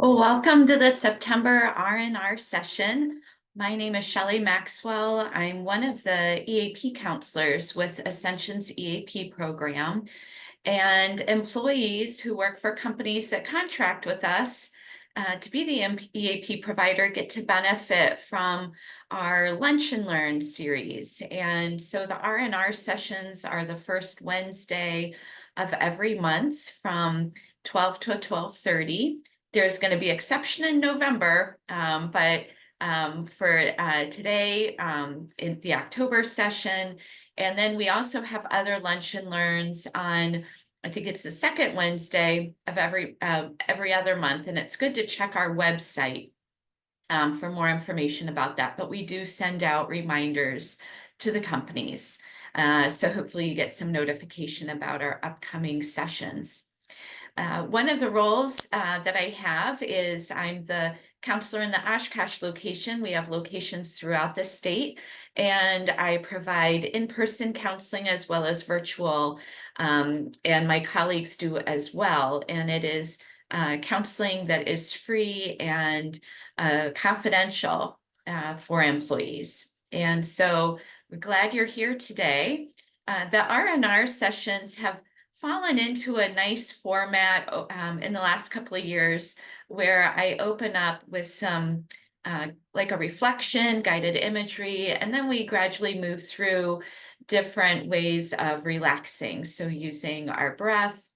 Well, welcome to the September R&R session. My name is Shelly Maxwell. I'm one of the EAP counselors with Ascension's EAP program, and employees who work for companies that contract with us to be the EAP provider get to benefit from our Lunch and Learn series. And so the R&R sessions are the first Wednesday of every month from 12 to 12:30. There's going to be exception in November, but for today, in the October session, and then we also have other lunch and learns on, I think it's the second Wednesday of every other month, and it's good to check our website for more information about that. But we do send out reminders to the companies, so hopefully you get some notification about our upcoming sessions. One of the roles that I have is I'm the counselor in the Oshkosh location. We have locations throughout the state, and I provide in-person counseling as well as virtual, and my colleagues do as well. And it is counseling that is free and confidential for employees. And so we're glad you're here today. The R&R sessions have fallen into a nice format in the last couple of years, where I open up with some like a reflection, guided imagery, and then we gradually move through different ways of relaxing. So using our breath,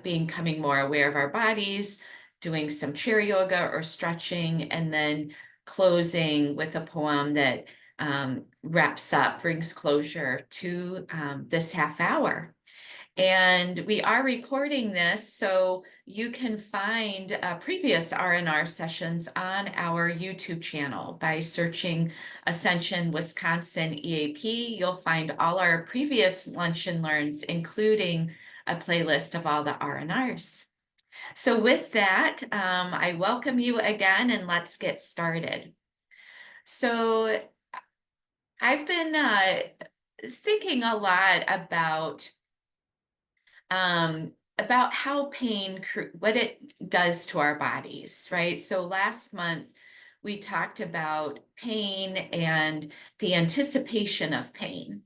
becoming more aware of our bodies, doing some chair yoga or stretching, and then closing with a poem that wraps up, brings closure to this half hour. And we are recording this, so you can find previous R&R sessions on our YouTube channel by searching Ascension Wisconsin EAP. You'll find all our previous Lunch and Learns, including a playlist of all the R&Rs. So with that, I welcome you again, and let's get started. So I've been thinking a lot about how pain, what it does to our bodies, right? So last month we talked about pain and the anticipation of pain.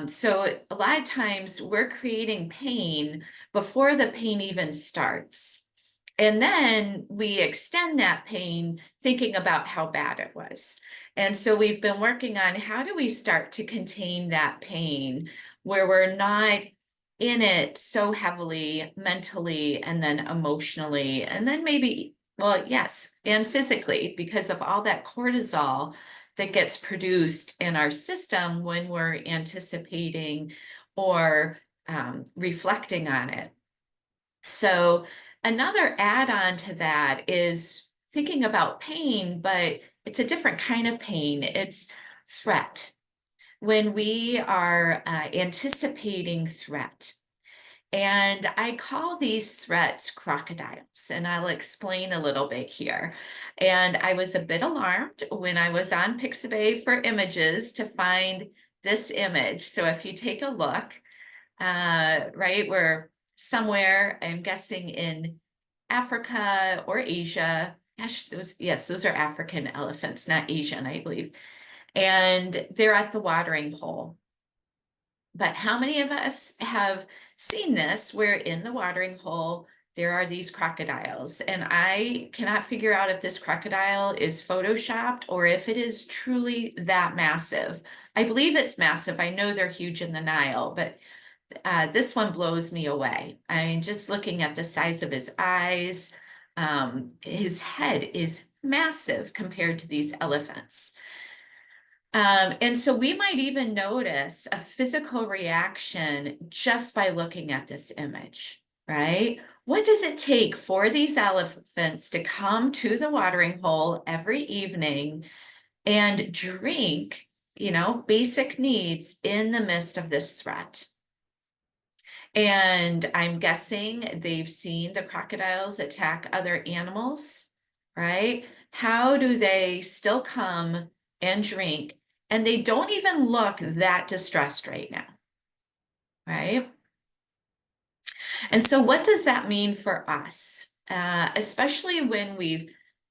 So a lot of times we're creating pain before the pain even starts. And then we extend that pain thinking about how bad it was. And so we've been working on how do we start to contain that pain where we're not in it so heavily mentally and then emotionally, and then maybe, well, yes, and physically, because of all that cortisol that gets produced in our system when we're anticipating or reflecting on it. So another add-on to that is thinking about pain, but it's a different kind of pain. It's threat. When we are anticipating threat. And I call these threats crocodiles, and I'll explain a little bit here. And I was a bit alarmed when I was on Pixabay for images to find this image. So if you take a look, right, we're somewhere, I'm guessing in Africa or Asia. Gosh, those are African elephants, not Asian, I believe. And they're at the watering hole. But how many of us have seen this where in the watering hole there are these crocodiles? And I cannot figure out if this crocodile is photoshopped or if it is truly that massive. I believe it's massive. I know they're huge in the Nile, but this one blows me away. I mean, just looking at the size of his eyes, his head is massive compared to these elephants. And so we might even notice a physical reaction just by looking at this image, right? What does it take for these elephants to come to the watering hole every evening and drink, basic needs in the midst of this threat? And I'm guessing they've seen the crocodiles attack other animals, right? How do they still come and drink? And they don't even look that distressed right now, right? And so what does that mean for us? especially when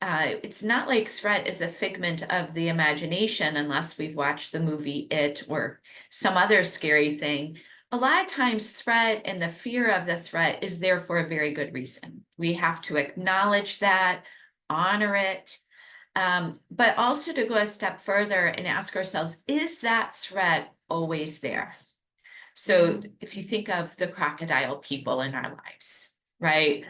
it's not like threat is a figment of the imagination unless we've watched the movie It or some other scary thing. A lot of times threat and the fear of the threat is there for a very good reason. We have to acknowledge that, honor it, but also to go a step further and ask ourselves, is that threat always there? So if you think of the crocodile people in our lives, right?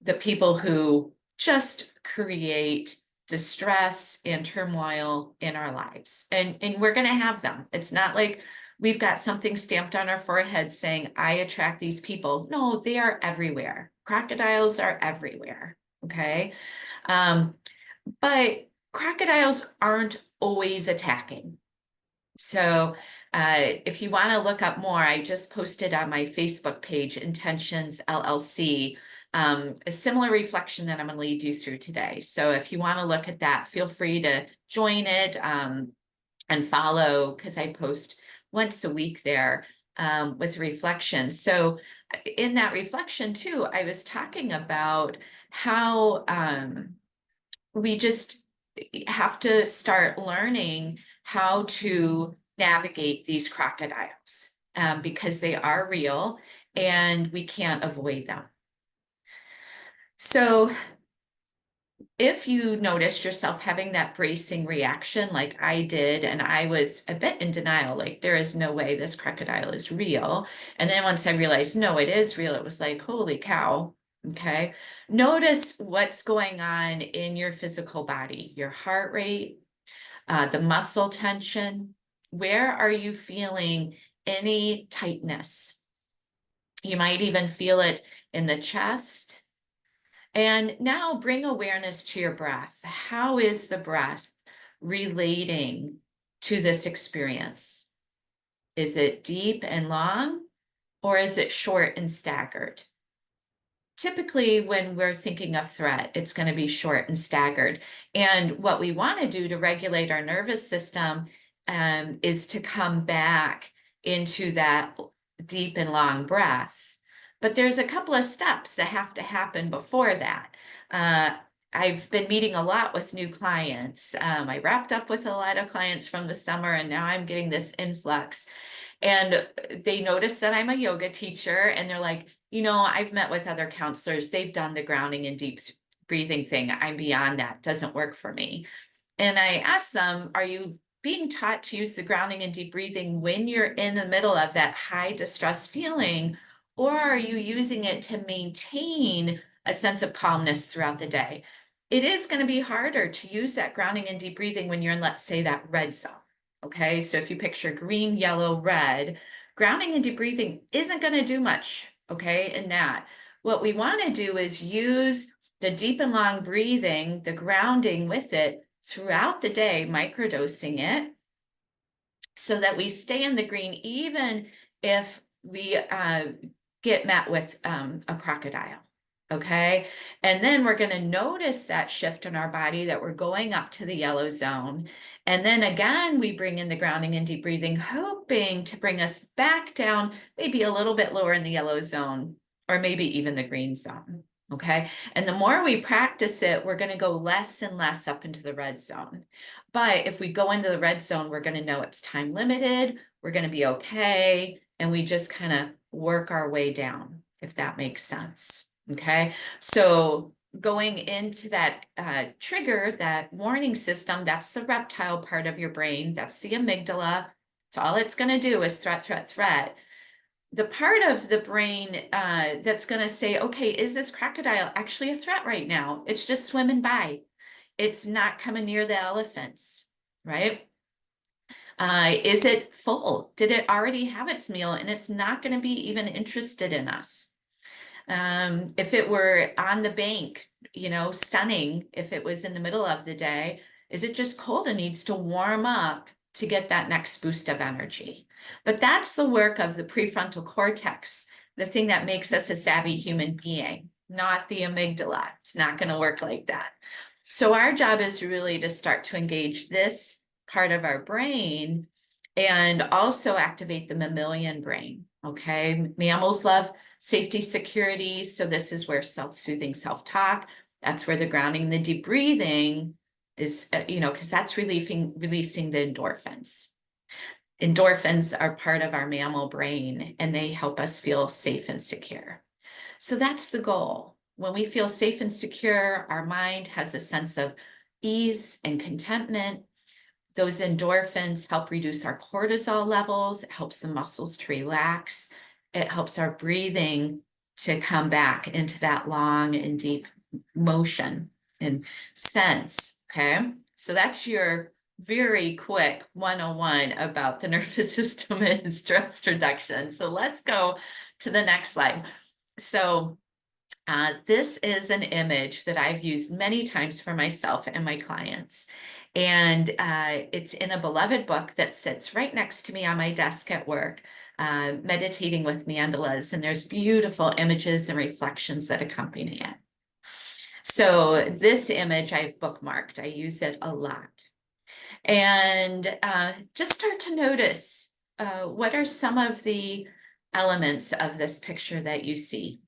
The people who just create distress and turmoil in our lives. And we're going to have them. It's not like we've got something stamped on our forehead saying, I attract these people. No, they are everywhere. Crocodiles are everywhere. Okay. But crocodiles aren't always attacking. So if you want to look up more, I just posted on my Facebook page, Intentions LLC, a similar reflection that I'm going to lead you through today. So if you want to look at that, feel free to join it and follow, because I post once a week there with reflection. So in that reflection too, I was talking about how we just have to start learning how to navigate these crocodiles because they are real and we can't avoid them. So if you noticed yourself having that bracing reaction like I did, and I was a bit in denial, like there is no way this crocodile is real. And then once I realized, no, it is real, it was like, holy cow. Okay. Notice what's going on in your physical body, your heart rate, the muscle tension. Where are you feeling any tightness? You might even feel it in the chest. And now bring awareness to your breath. How is the breath relating to this experience? Is it deep and long, or is it short and staggered? Typically, when we're thinking of threat, it's going to be short and staggered. And what we want to do to regulate our nervous system is to come back into that deep and long breath. But there's a couple of steps that have to happen before that. I've been meeting a lot with new clients. I wrapped up with a lot of clients from the summer, and now I'm getting this influx. And they notice that I'm a yoga teacher, and they're like, I've met with other counselors. They've done the grounding and deep breathing thing. I'm beyond that. Doesn't work for me. And I asked them, are you being taught to use the grounding and deep breathing when you're in the middle of that high distress feeling, or are you using it to maintain a sense of calmness throughout the day? It is going to be harder to use that grounding and deep breathing when you're in, let's say, that red zone. Okay, so if you picture green, yellow, red, grounding and deep breathing isn't going to do much, okay, in that. What we want to do is use the deep and long breathing, the grounding with it throughout the day, microdosing it, so that we stay in the green even if we get met with a crocodile. Okay. And then we're going to notice that shift in our body that we're going up to the yellow zone. And then again, we bring in the grounding and deep breathing, hoping to bring us back down, maybe a little bit lower in the yellow zone, or maybe even the green zone. Okay. And the more we practice it, we're going to go less and less up into the red zone. But if we go into the red zone, we're going to know it's time limited. We're going to be okay. And we just kind of work our way down, if that makes sense. Okay, so going into that trigger, that warning system, that's the reptile part of your brain. That's the amygdala. It's all it's going to do is threat, threat, threat. The part of the brain that's going to say, okay, is this crocodile actually a threat right now? It's just swimming by. It's not coming near the elephants, right? Is it full? Did it already have its meal and it's not going to be even interested in us? If it were on the bank, sunning, if it was in the middle of the day, is it just cold and needs to warm up to get that next boost of energy? But that's the work of the prefrontal cortex, the thing that makes us a savvy human being, not the amygdala. It's not going to work like that. So our job is really to start to engage this part of our brain and also activate the mammalian brain. Okay, mammals love safety, security. So this is where self-soothing self-talk, that's where the grounding, the deep breathing is, because that's releasing the endorphins. Endorphins are part of our mammal brain and they help us feel safe and secure. So that's the goal. When we feel safe and secure, our mind has a sense of ease and contentment. Those endorphins help reduce our cortisol levels. It helps the muscles to relax. It helps our breathing to come back into that long and deep motion and sense. Okay, so that's your very quick 101 about the nervous system and stress reduction. So let's go to the next slide. So this is an image that I've used many times for myself and my clients. And it's in a beloved book that sits right next to me on my desk at work, Meditating with Mandalas. And there's beautiful images and reflections that accompany it. So this image I've bookmarked. I use it a lot. And just start to notice what are some of the elements of this picture that you see.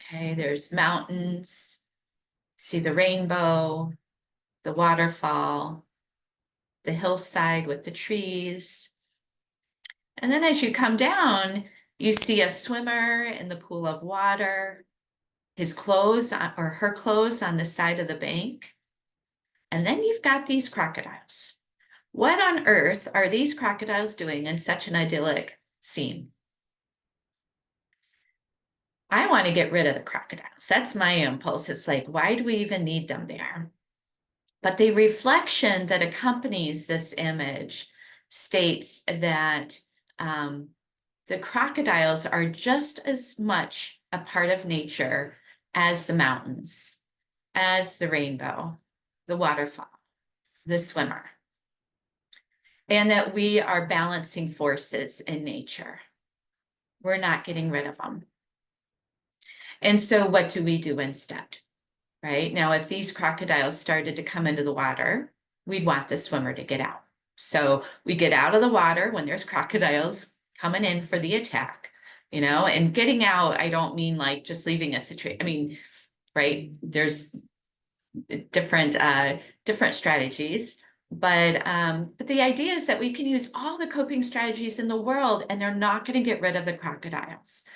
Okay, there's mountains, see the rainbow, the waterfall, the hillside with the trees. And then as you come down, you see a swimmer in the pool of water, his clothes or her clothes on the side of the bank. And then you've got these crocodiles. What on earth are these crocodiles doing in such an idyllic scene? I want to get rid of the crocodiles. That's my impulse. It's like, why do we even need them there? But the reflection that accompanies this image states that the crocodiles are just as much a part of nature as the mountains, as the rainbow, the waterfall, the swimmer, and that we are balancing forces in nature. We're not getting rid of them. And so what do we do instead? Right now, if these crocodiles started to come into the water, we'd want the swimmer to get out. So we get out of the water when there's crocodiles coming in for the attack, and getting out, I don't mean like just leaving a situation. I mean, right, there's different strategies, but the idea is that we can use all the coping strategies in the world and they're not going to get rid of the crocodiles.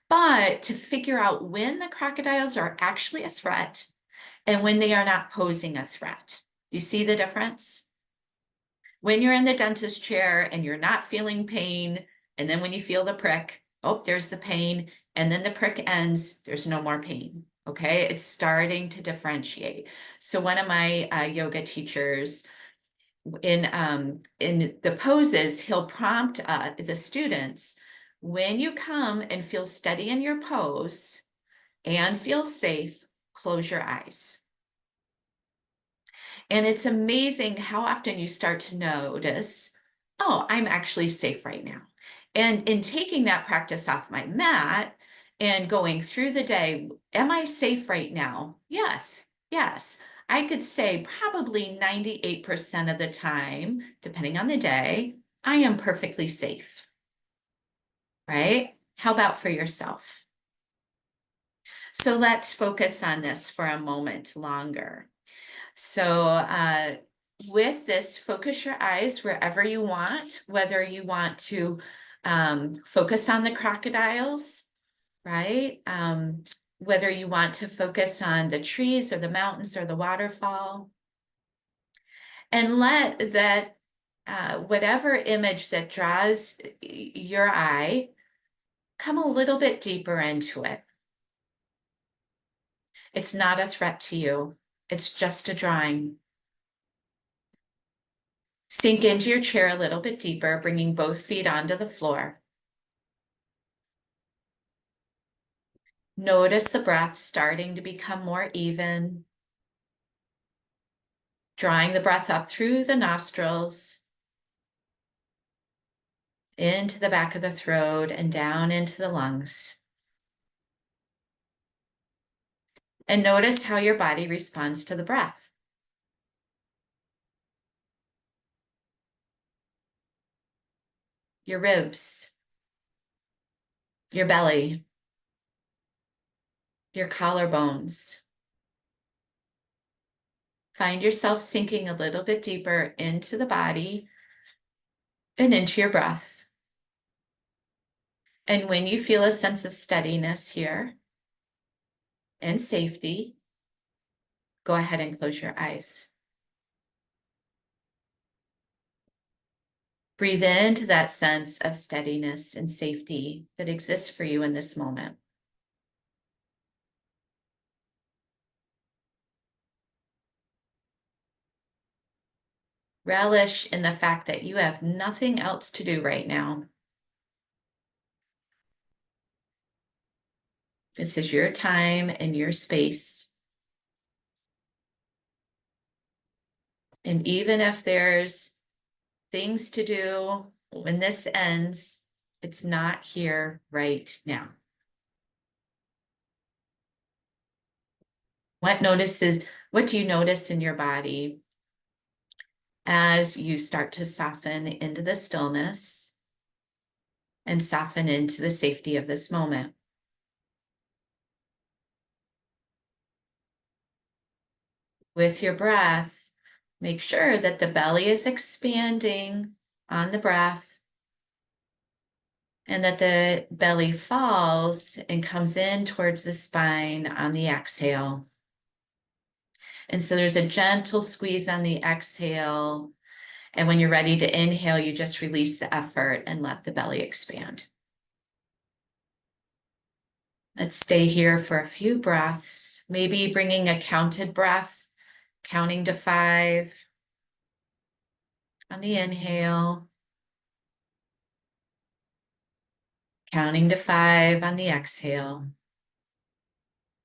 But to figure out when the crocodiles are actually a threat and when they are not posing a threat. You see the difference? When you're in the dentist chair and you're not feeling pain, and then when you feel the prick, oh, there's the pain, and then the prick ends, there's no more pain. Okay, it's starting to differentiate. So one of my yoga teachers, in the poses, he'll prompt the students, when you come and feel steady in your pose and feel safe, close your eyes. And it's amazing how often you start to notice, oh, I'm actually safe right now. And in taking that practice off my mat and going through the day, am I safe right now? Yes, yes. I could say probably 98% of the time, depending on the day, I am perfectly safe, right? How about for yourself? So let's focus on this for a moment longer. So with this, focus your eyes wherever you want, whether you want to focus on the crocodiles, right? Whether you want to focus on the trees or the mountains or the waterfall. And let that, whatever image that draws your eye, come a little bit deeper into it. It's not a threat to you. It's just a drawing. Sink into your chair a little bit deeper, bringing both feet onto the floor. Notice the breath starting to become more even. Drawing the breath up through the nostrils, into the back of the throat, and down into the lungs. And notice how your body responds to the breath. Your ribs, your belly, your collarbones. Find yourself sinking a little bit deeper into the body and into your breath. And when you feel a sense of steadiness here and safety, go ahead and close your eyes. Breathe into that sense of steadiness and safety that exists for you in this moment. Relish in the fact that you have nothing else to do right now. This is your time and your space. And even if there's things to do when this ends, it's not here right now. What do you notice in your body as you start to soften into the stillness and soften into the safety of this moment? With your breath, make sure that the belly is expanding on the breath and that the belly falls and comes in towards the spine on the exhale. And so there's a gentle squeeze on the exhale. And when you're ready to inhale, you just release the effort and let the belly expand. Let's stay here for a few breaths, maybe bringing a counted breath, counting to 5 on the inhale, counting to 5 on the exhale,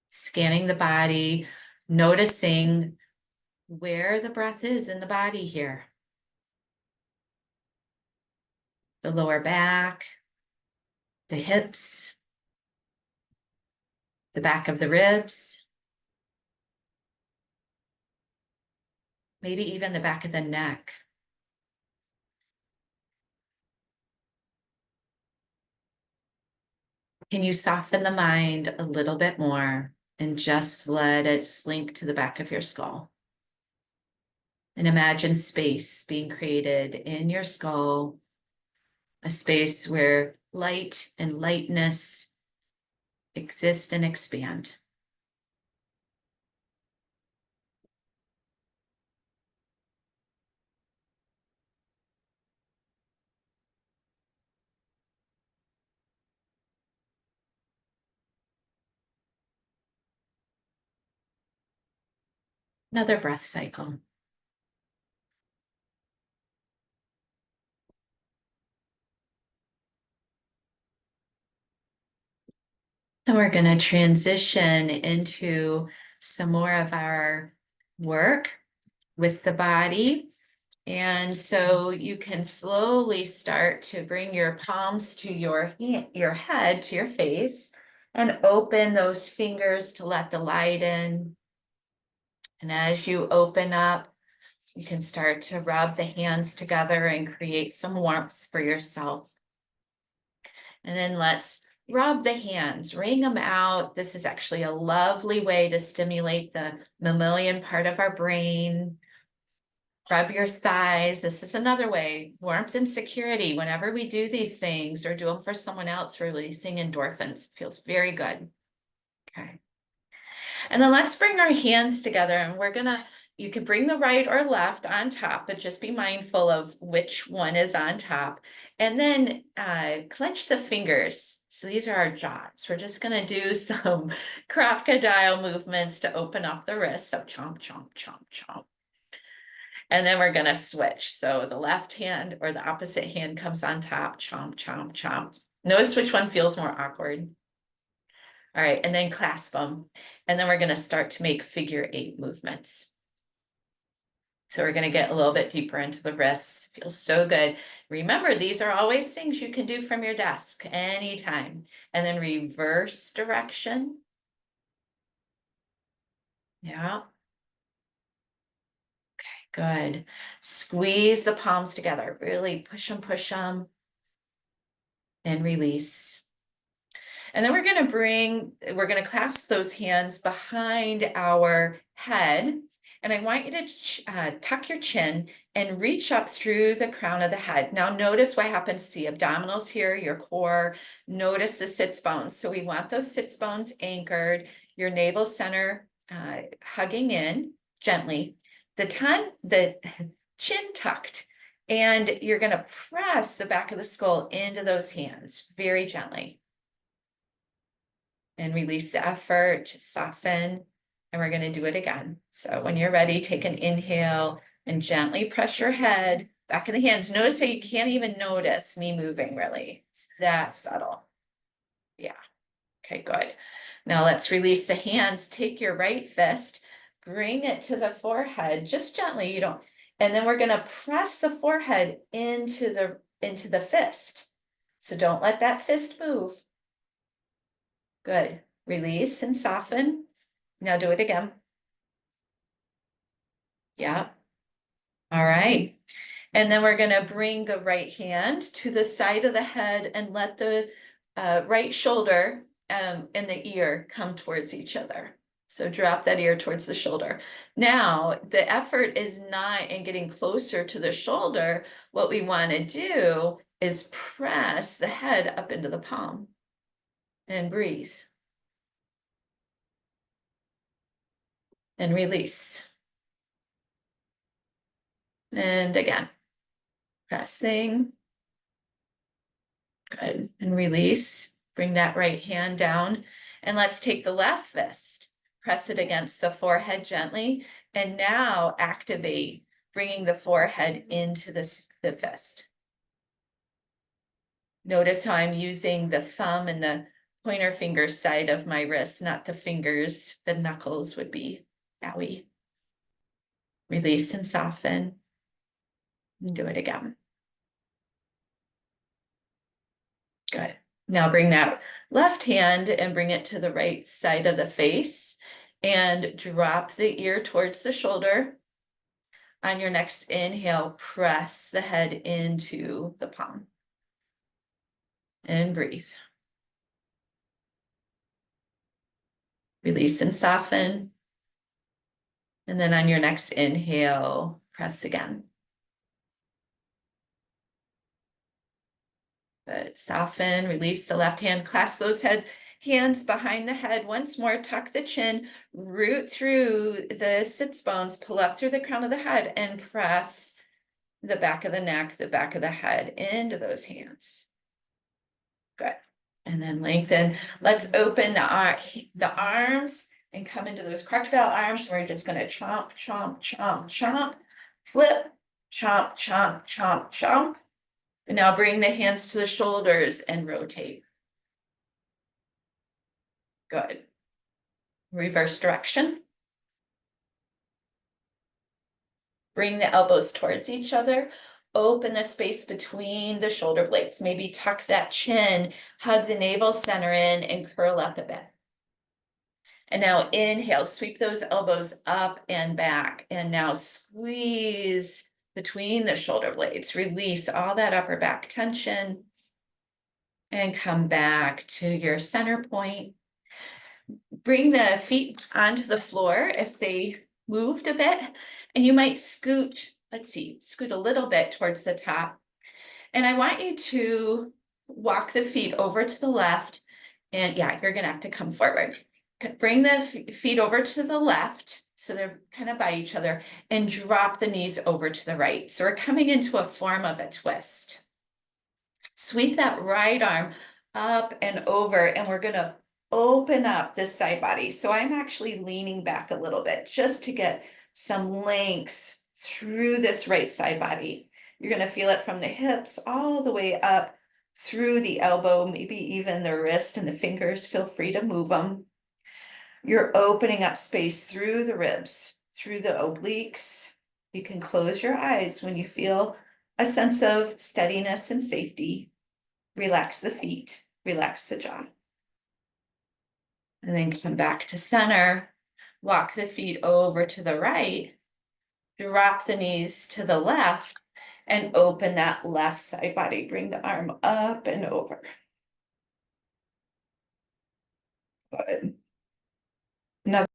scanning the body, noticing where the breath is in the body here. The lower back, the hips, the back of the ribs, maybe even the back of the neck. Can you soften the mind a little bit more and just let it slink to the back of your skull? And imagine space being created in your skull, a space where light and lightness exist and expand. Another breath cycle. And we're going to transition into some more of our work with the body. And so you can slowly start to bring your palms to your head, to your face, and open those fingers to let the light in. And as you open up, you can start to rub the hands together and create some warmth for yourself. And then let's rub the hands, wring them out. This is actually a lovely way to stimulate the mammalian part of our brain. Rub your thighs. This is another way, warmth and security. Whenever we do these things or do them for someone else, we're releasing endorphins. Feels very good. Okay. And then let's bring our hands together and you can bring the right or left on top, but just be mindful of which one is on top. And then clench the fingers. So these are our jaws. We're just gonna do some crocodile movements to open up the wrists. So chomp, chomp, chomp, chomp. And then we're gonna switch. So the left hand or the opposite hand comes on top, chomp, chomp, chomp. Notice which one feels more awkward. All right, and then clasp them. And then we're gonna start to make figure 8 movements. So we're gonna get a little bit deeper into the wrists. Feels so good. Remember, these are always things you can do from your desk anytime. And then reverse direction. Yeah. Okay, good. Squeeze the palms together. Really push them, and release. And then we're gonna clasp those hands behind our head. And I want you to tuck your chin and reach up through the crown of the head. Now notice what happens to the abdominals here, your core. Notice the sits bones. So we want those sits bones anchored, your navel center hugging in gently. The chin tucked. And you're gonna press the back of the skull into those hands very gently. And release the effort, just soften. And we're gonna do it again. So when you're ready, take an inhale and gently press your head back in the hands. Notice how you can't even notice me moving really. It's that subtle. Yeah, okay, good. Now let's release the hands. Take your right fist, bring it to the forehead, just gently, and then we're gonna press the forehead into the fist. So don't let that fist move. Good. Release and soften. Now do it again. Yeah. All right. And then we're going to bring the right hand to the side of the head and let the right shoulder and the ear come towards each other. So drop that ear towards the shoulder. Now, the effort is not in getting closer to the shoulder. What we want to do is press the head up into the palm and breathe. And release. And again, pressing. Good. And release. Bring that right hand down. And let's take the left fist. Press it against the forehead gently. And now activate, bringing the forehead into the fist. Notice how I'm using the thumb and the pointer finger side of my wrist, not the fingers. The knuckles would be owie. Release and soften. And do it again. Good. Now bring that left hand and bring it to the right side of the face and drop the ear towards the shoulder. On your next inhale, press the head into the palm and breathe. Release and soften. And then on your next inhale, press again. Good. Soften, release the left hand, clasp those hands behind the head. Once more, tuck the chin, root through the sits bones, pull up through the crown of the head and press the back of the neck, the back of the head into those hands. Good. And then lengthen. Let's open the arms and come into those crocodile arms. We're just going to chomp, chomp, chomp, chomp, flip, chomp, chomp, chomp, chomp. And now bring the hands to the shoulders and rotate. Good. Reverse direction. Bring the elbows towards each other. Open the space between the shoulder blades. Maybe tuck that chin, hug the navel center in, and curl up a bit. And now inhale, sweep those elbows up and back. And now squeeze between the shoulder blades. Release all that upper back tension. And come back to your center point. Bring the feet onto the floor if they moved a bit. And you might scoot a little bit towards the top. And I want you to walk the feet over to the left. And yeah, you're gonna have to come forward. Bring the feet over to the left, so they're kind of by each other, and drop the knees over to the right. So we're coming into a form of a twist. Sweep that right arm up and over, and we're gonna open up this side body. So I'm actually leaning back a little bit just to get some length through this right side body. You're gonna feel it from the hips all the way up through the elbow, maybe even the wrist and the fingers. Feel free to move them. You're opening up space through the ribs, through the obliques. You can close your eyes when you feel a sense of steadiness and safety. Relax the feet, relax the jaw. And then come back to center. Walk the feet over to the right. Drop the knees to the left and open that left side body. Bring the arm up and over. But. No.